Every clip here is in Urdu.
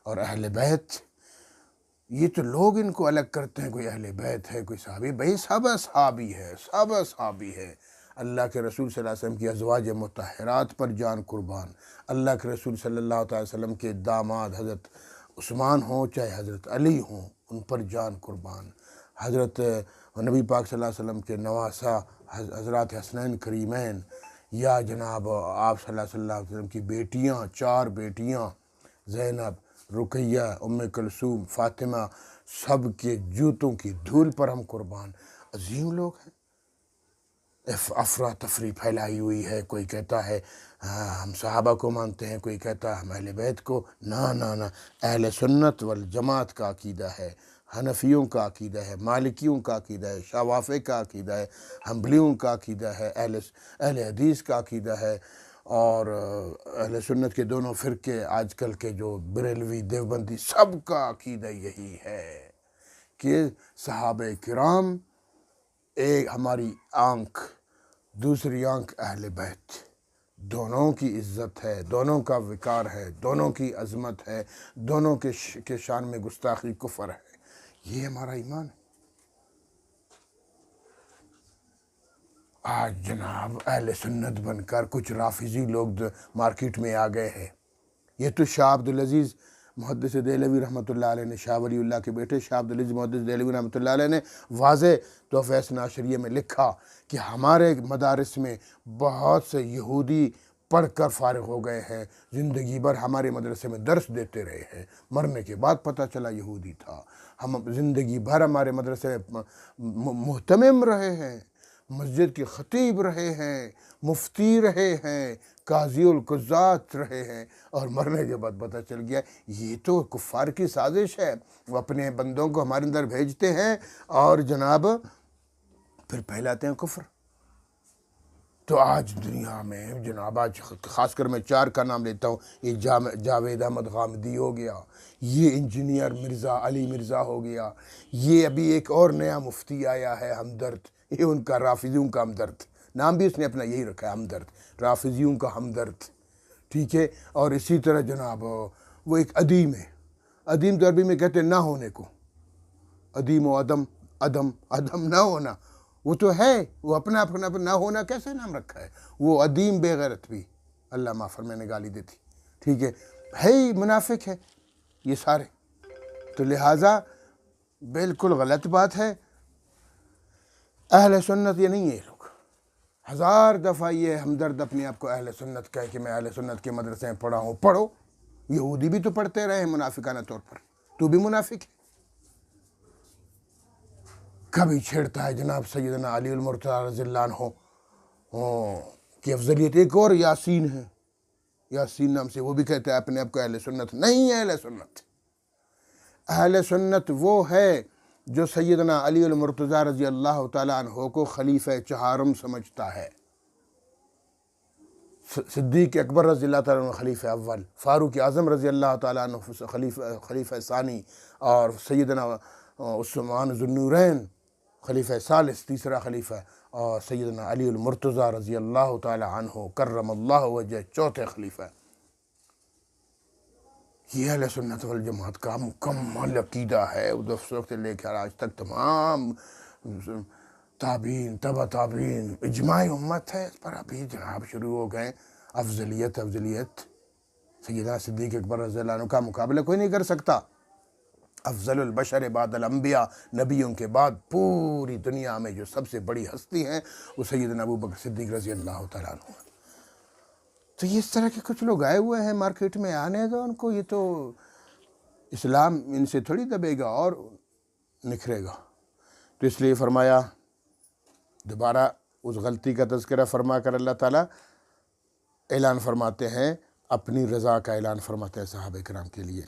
اور اہل بیت، یہ تو لوگ ان کو الگ کرتے ہیں، کوئی اہل بیت ہے، کوئی صحابی، بھائی سب اصحابی ہے، سب اصحابی ہے۔ اللہ کے رسول صلی اللہ علیہ وسلم کی ازواج مطہرات پر جان قربان، اللہ کے رسول صلی اللہ تعالی وسلم کے داماد حضرت عثمان ہوں چاہے حضرت علی ہوں، ان پر جان قربان، حضرت نبی پاک صلی اللہ علیہ وسلم کے نواسہ حضرات حسنین کریمین، یا جناب آپ صلی اللہ علیہ وسلم کی بیٹیاں، 4 بیٹیاں، زینب، رقیہ، ام کلثوم، فاطمہ، سب کے جوتوں کی دھول پر ہم قربان۔ عظیم لوگ ہیں، افراتفری پھیلائی ہوئی ہے، کوئی کہتا ہے ہم صحابہ کو مانتے ہیں، کوئی کہتا ہے ہم اہل بیت کو، نہ، اہل سنت والجماعت کا عقیدہ ہے، حنفیوں کا عقیدہ ہے، مالکیوں کا عقیدہ ہے، شوافع کا عقیدہ ہے، حنبلیوں کا عقیدہ ہے، اہل حدیث کا عقیدہ ہے، اور اہل سنت کے دونوں فرقے آج کل کے جو بریلوی دیوبندی، سب کا عقیدہ یہی ہے کہ صحابہ کرام ایک ہماری آنکھ، دوسری آنکھ اہل بیت، دونوں کی عزت ہے، دونوں کا وقار ہے، دونوں کی عظمت ہے، دونوں کے شان میں گستاخی کفر ہے، یہ ہمارا ایمان ہے۔ آج جناب اہل سنت بن کر کچھ رافضی لوگ مارکیٹ میں آ گئے ہیں۔ یہ تو شاہ عبدالعزیز محدث دہلوی رحمۃ اللہ علیہ نے، شاہ ولی اللہ کے بیٹے شاہ عبدالعزیز محدث دہلوی رحمۃ اللہ علیہ نے واضح تحفہ ناشریہ میں لکھا کہ ہمارے مدارس میں بہت سے یہودی پڑھ کر فارغ ہو گئے ہیں، زندگی بھر ہمارے مدرسے میں درس دیتے رہے ہیں، مرنے کے بعد پتہ چلا یہودی تھا، ہم زندگی بھر ہمارے مدرسے میں مہتمم رہے ہیں، مسجد کے خطیب رہے ہیں، مفتی رہے ہیں، قاضی القضات رہے ہیں، اور مرنے کے بعد پتہ چل گیا یہ تو کفار کی سازش ہے، وہ اپنے بندوں کو ہمارے اندر بھیجتے ہیں اور جناب پھر پھیلاتے ہیں کفر۔ تو آج دنیا میں جناب، آج خاص کر میں 4 کا نام لیتا ہوں، یہ جاوید احمد غامدی ہو گیا، یہ انجینئر مرزا علی مرزا ہو گیا، یہ ابھی ایک اور نیا مفتی آیا ہے ہمدرد، یہ ان کا رافضیوں کا ہمدرد، نام بھی اس نے اپنا یہی رکھا ہے، ہمدرد، رافضیوں کا ہمدرد، ٹھیک ہے۔ اور اسی طرح جناب وہ ایک عدیم ہے، عدیم تو عربی میں کہتے ہیں نہ ہونے کو، عدیم و عدم نہ ہونا، وہ تو ہے، وہ اپنا نہ ہونا کیسے نام رکھا ہے، وہ عدیم بے غیرت بھی، اللہ معاف فرمائے نے گالی دیتی، ٹھیک ہے ہی منافق ہے یہ سارے، تو لہٰذا بالکل غلط بات ہے، اہل سنت یہ نہیں ہے لوگ۔ 1000 دفعہ یہ ہمدرد اپنے آپ کو اہل سنت کہے کہ میں اہل سنت کے مدرسے میں پڑھا ہوں، پڑھو، یہودی بھی تو پڑھتے رہے ہیں منافقانہ طور پر، تو بھی منافق ہے۔ کبھی چھیڑتا ہے جناب سیدنا علی المرتضیٰ رضی اللہ عنہ کی افضلیت، ایک اور یاسین ہے، یاسین نام سے، وہ بھی کہتا ہے اپنے آپ کو اہل سنت، نہیں ہے اہل سنت۔ اہل سنت وہ ہے جو سیدنا علی المرتضیٰ رضی اللہ تعالیٰ عنہ کو خلیفہ چہارم سمجھتا ہے، صدیق اکبر رضی اللہ تعالیٰ عنہ خلیفہ اول، فاروق اعظم رضی اللہ تعالیٰ عنہ خلیفہ ثانی، اور سیدنا عثمان ذو النورین خلیفہ ثالث، تیسرا خلیفہ، اور سیدنا علی المرتضیٰ رضی اللہ تعالیٰ عنہ کرم اللہ وجہ چوتھے خلیفہ۔ یہ اہل سنت والجماعت کا مکمل عقیدہ ہے، اس وقت سے لے کر آج تک تمام تابعین، تبع تابعین، اجماع امت ہے اس پر، ابھی جناب شروع ہو گئے افضلیت، سیدنا صدیق اکبر رضی اللہ عنہ کا مقابلہ کوئی نہیں کر سکتا، افضل البشر بعد الانبیاء، نبیوں کے بعد پوری دنیا میں جو سب سے بڑی ہستی ہیں وہ سیدنا ابو بکر صدیق رضی اللہ تعالیٰ عنہ۔ تو یہ اس طرح کے کچھ لوگ آئے ہوئے ہیں مارکیٹ میں، آنے دو ان کو، یہ تو اسلام ان سے تھوڑی دبے گا اور نکھرے گا۔ تو اس لیے فرمایا، دوبارہ اس غلطی کا تذکرہ فرما کر اللہ تعالیٰ اعلان فرماتے ہیں، اپنی رضا کا اعلان فرماتے ہیں صحابہ کرام کے لیے،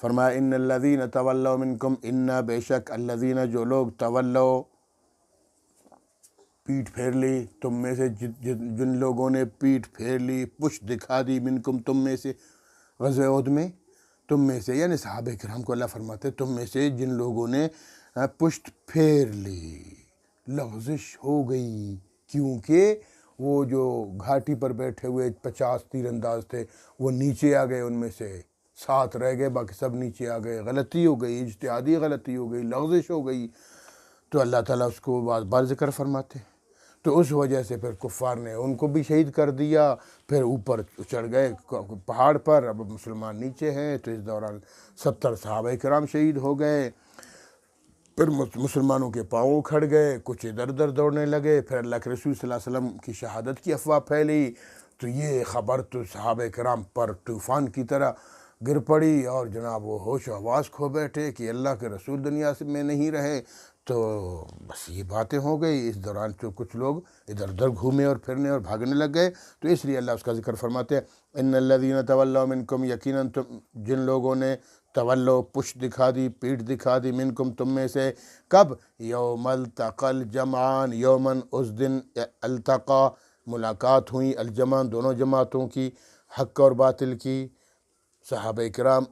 فرمایا ان الذین تولوا منکم، ان بے شک الذین جو لوگ تولوا پیٹھ پھیر لی تم میں سے، جن لوگوں نے پیٹھ پھیر لی، پشت دکھا دی، منکم تم میں سے، غزوہ احد میں تم میں سے، یعنی صحابہ کرام کو اللہ فرماتے تم میں سے جن لوگوں نے پشت پھیر لی، لغزش ہو گئی، کیونکہ وہ جو گھاٹی پر بیٹھے ہوئے 50 تیر انداز تھے وہ نیچے آ گئے ان میں سے، ساتھ رہ گئے، باقی سب نیچے آ گئے، غلطی ہو گئی، اجتہادی غلطی ہو گئی، لغزش ہو گئی، تو اللہ تعالیٰ اس کو بار بار ذکر فرماتے ہیں۔ تو اس وجہ سے پھر کفار نے ان کو بھی شہید کر دیا، پھر اوپر چڑھ گئے پہاڑ پر، اب مسلمان نیچے ہیں، تو اس دوران 70 صحابہ کرام شہید ہو گئے۔ پھر مسلمانوں کے پاؤں کھڑ گئے، کچھ ادھر ادھر دوڑنے لگے، پھر اللہ کے رسول صلی اللہ علیہ وسلم کی شہادت کی افواہ پھیلی، تو یہ خبر تو صحابہ کرام پر طوفان کی طرح گر پڑی، اور جناب وہ ہوش و حواس کھو بیٹھے کہ اللہ کے رسول دنیا میں نہیں رہے۔ تو بس یہ باتیں ہو گئی۔ اس دوران تو کچھ لوگ ادھر ادھر گھومے اور پھرنے اور بھاگنے لگ گئے، تو اس لیے اللہ اس کا ذکر فرماتے ہیں، ان الذین تولوا منکم، یقیناً جن لوگوں نے تولو پشت دکھا دی، پیٹھ دکھا دی، منکم تم میں سے، کب؟ یوم التقى الجمعان، یومن اس دن التقا ملاقات ہوئی، الجمعان دونوں جماعتوں کی، حق اور باطل کی، صحابہ کرام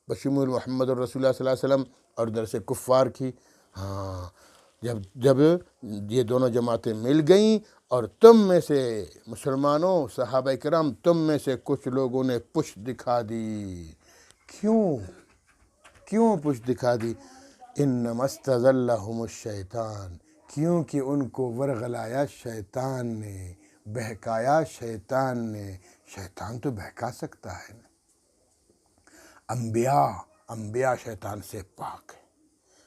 بشمول محمد الرسول اللہ صلی اللہ علیہ وسلم، اور ادھر سے کفار کی۔ ہاں، جب یہ دونوں جماعتیں مل گئیں، اور تم میں سے مسلمانوں صحابہ کرام تم میں سے کچھ لوگوں نے پشت دکھا دی۔ کیوں پشت دکھا دی؟ انما استزلهم الشیطان، کیونکہ ان کو ورغلایا شیطان نے، بہکایا شیطان نے۔ شیطان تو بہکا سکتا ہے نا، انبیاء شیطان سے پاک ہے،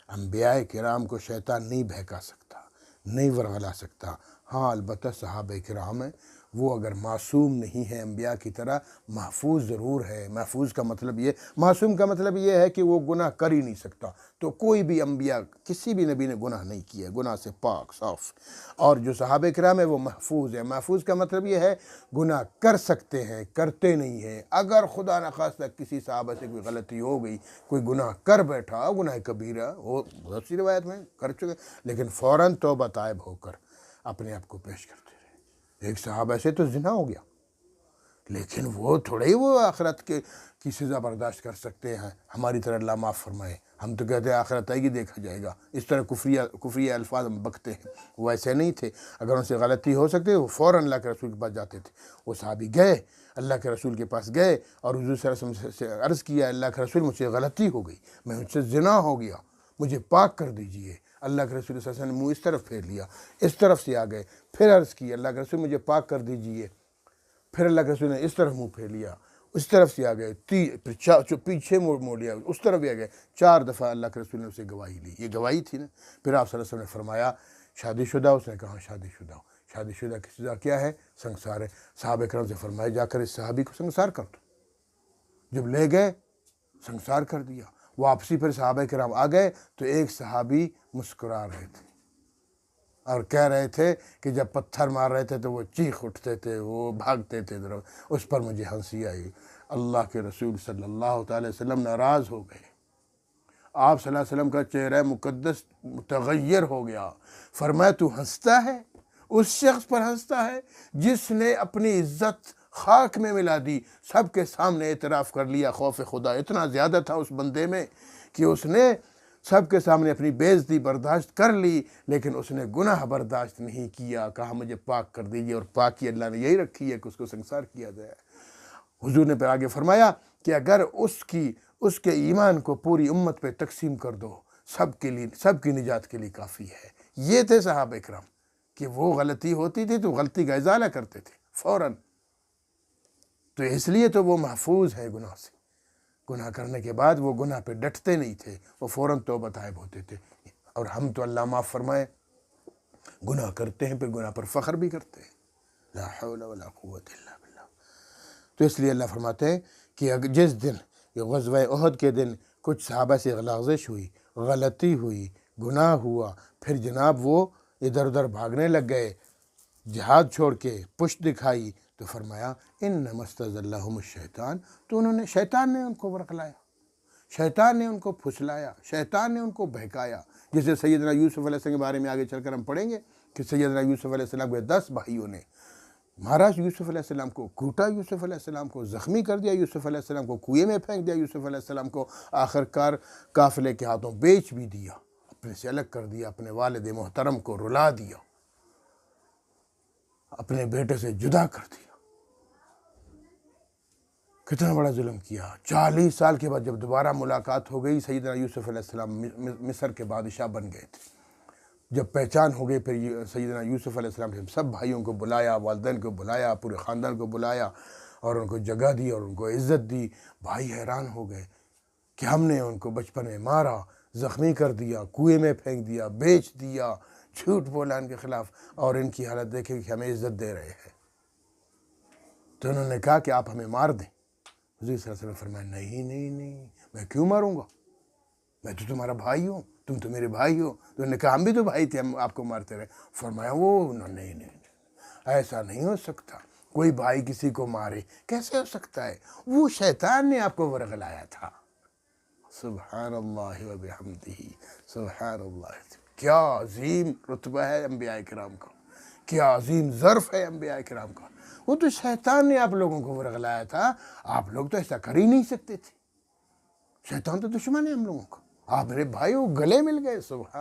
انبیاء کرام کو شیطان نہیں بہکا سکتا، نہیں ورغلا سکتا۔ ہاں البتہ صحابہ کرام ہیں، وہ اگر معصوم نہیں ہے انبیاء کی طرح، محفوظ ضرور ہے۔ محفوظ کا مطلب یہ، معصوم کا مطلب یہ ہے کہ وہ گناہ کر ہی نہیں سکتا۔ تو کوئی بھی انبیاء، کسی بھی نبی نے گناہ نہیں کیا، گناہ سے پاک صاف۔ اور جو صحابہ کرام ہیں وہ محفوظ ہیں۔ محفوظ کا مطلب یہ ہے گناہ کر سکتے ہیں، کرتے نہیں ہیں۔ اگر خدا نخواستہ کسی صحابہ سے کوئی غلطی ہو گئی، کوئی گناہ کر بیٹھا، گناہ کبیرہ وہ بہت سی روایت میں کر چکے، لیکن فوراً توبہ طائب ہو کر اپنے آپ کو پیش کرتے رہے۔ ایک صحابہ سے تو زنا ہو گیا، لیکن وہ تھوڑے ہی وہ آخرت کی سزا برداشت کر سکتے ہیں، ہماری طرح اللہ معاف فرمائے۔ ہم تو کہتے ہیں آخرت آئے گی دیکھا جائے گا، اس طرح کفریہ الفاظ ہم بکتے ہیں۔ وہ ایسے نہیں تھے، اگر ان سے غلطی ہو سکتی وہ فوراً اللہ کے رسول کے پاس جاتے تھے۔ وہ صحابی گئے، اللہ کے رسول کے پاس گئے، اور حضور صلی اللہ علیہ وسلم سے عرض کیا، اللہ کے رسول مجھ سے غلطی ہو گئی، میں مجھ سے زنا ہو گیا، مجھے پاک کر دیجئے۔ اللہ کے رسول صلی اللہ علیہ وسلم نے منہ اس طرف پھیر لیا، اس طرف سے آ گئے، پھر عرض کی، اللہ کے رسول مجھے پاک کر دیجئے۔ پھر اللہ کے رسول نے اس طرف منہ پھیر لیا، اس طرف سے آ گئے، پیچھے موڑ لیا، اس طرف بھی آ گئے۔ 4 دفعہ اللہ کے رسول نے اسے گواہی لی، یہ گواہی تھی نا۔ پھر آپ صلی اللہ علیہ وسلم نے فرمایا شادی شدہ؟ اس نے کہا شادی شدہ ہو۔ شادی شدہ کی سزا کیا ہے؟ سنگسار ہے۔ صحابہ کرام سے فرمایا جا کر اس صحابی کو سنگسار کر دو۔ جب لے گئے سنگسار کر دیا۔ واپسی پھر صحابہ کرام آ گئے تو ایک صحابی مسکرا رہے تھے اور کہہ رہے تھے کہ جب پتھر مار رہے تھے تو وہ چیخ اٹھتے تھے، وہ بھاگتے تھے ادھر، اس پر مجھے ہنسی آئی۔ اللہ کے رسول صلی اللہ تعالی وسلم ناراض ہو گئے۔ آپ صلی اللہ علیہ وسلم کا چہرہ مقدس متغیر ہو گیا۔ فرمایا تو ہنستا ہے؟ اس شخص پر ہنستا ہے جس نے اپنی عزت خاک میں ملا دی، سب کے سامنے اعتراف کر لیا۔ خوف خدا اتنا زیادہ تھا اس بندے میں کہ اس نے سب کے سامنے اپنی بے عزتی برداشت کر لی، لیکن اس نے گناہ برداشت نہیں کیا، کہا مجھے پاک کر دیجیے، اور پاکی اللہ نے یہی رکھی ہے کہ اس کو سنگسار کیا جائے۔ حضور نے پھر آگے فرمایا کہ اگر اس کے ایمان کو پوری امت پہ تقسیم کر دو، سب کی نجات کے لیے کافی ہے۔ یہ تھے صحابہ کرام کہ وہ غلطی ہوتی تھی تو غلطی کا ازالہ کرتے تھے فوراً۔ تو اس لیے تو وہ محفوظ ہے گناہ سے، گناہ کرنے کے بعد وہ گناہ پہ ڈٹتے نہیں تھے، وہ فوراً توبہ طائب ہوتے تھے۔ اور ہم تو اللہ معاف فرمائے گناہ کرتے ہیں، پھر گناہ پر فخر بھی کرتے ہیں، لا حول ولا قوت الا باللہ۔ تو اس لیے اللہ فرماتے ہیں کہ جس دن یہ غزوہ احد کے دن کچھ صحابہ سے لغزش ہوئی، غلطی ہوئی، گناہ ہوا، پھر جناب وہ ادھر ادھر بھاگنے لگ گئے، جہاد چھوڑ کے پشت دکھائی، تو فرمایا انما استزلهم الشیطان، تو شیطان نے ان کو ورغلایا، شیطان نے ان کو پھسلایا، شیطان نے ان کو بہکایا۔ جیسے سیدنا یوسف علیہ السلام کے بارے میں آگے چل کر ہم پڑھیں گے کہ سیدنا یوسف علیہ السلام کے 10 بھائیوں نے مہاراج یوسف علیہ السلام کو کوٹا، یوسف علیہ السلام کو زخمی کر دیا، یوسف علیہ السلام کو کنویں میں پھینک دیا، یوسف علیہ السلام کو آخر کار قافلے کے ہاتھوں بیچ بھی دیا، اپنے سے الگ کر دیا، اپنے والد محترم کو رلا دیا، اپنے بیٹے سے جدا کر دیا۔ کتنا بڑا ظلم کیا۔ 40 سال کے بعد جب دوبارہ ملاقات ہو گئی، سیدنا یوسف علیہ السلام مصر کے بادشاہ بن گئے تھے۔ جب پہچان ہو گئی، پھر سیدنا یوسف علیہ السلام نے سب بھائیوں کو بلایا، والدین کو بلایا، پورے خاندان کو بلایا اور ان کو جگہ دی اور ان کو عزت دی۔ بھائی حیران ہو گئے کہ ہم نے ان کو بچپن میں مارا، زخمی کر دیا، کنویں میں پھینک دیا، بیچ دیا، جھوٹ بولا ان کے خلاف، اور ان کی حالت دیکھیں کہ ہمیں عزت دے رہے ہیں۔ تو انہوں نے کہا کہ آپ ہمیں مار دیں۔ حضور صلی اللہ علیہ وسلم نے فرمایا نہیں، میں کیوں ماروں گا، میں تو تمہارا بھائی ہوں، تم تو میرے بھائی ہو۔ تو انہوں نے کہا ہم بھی تو بھائی تھے، ہم آپ کو مارتے رہے۔ فرمایا نہیں، ایسا نہیں ہو سکتا، کوئی بھائی کسی کو مارے کیسے ہو سکتا ہے؟ وہ شیطان نے آپ کو ورغلایا تھا۔ سبحان اللہ و بحمدہ، سبحان اللہ۔ کیا عظیم رتبہ ہے انبیاء کرام کا، کیا عظیم ظرف ہے انبیاء کرام کا۔ وہ تو شیطان نے آپ لوگوں کو ورغلایا تھا، آپ لوگ تو ایسا کر ہی نہیں سکتے تھے۔ شیطان تو دشمن ہے ہم لوگوں کا، آپ میرے بھائی ہو، گلے مل گئے۔ سبحان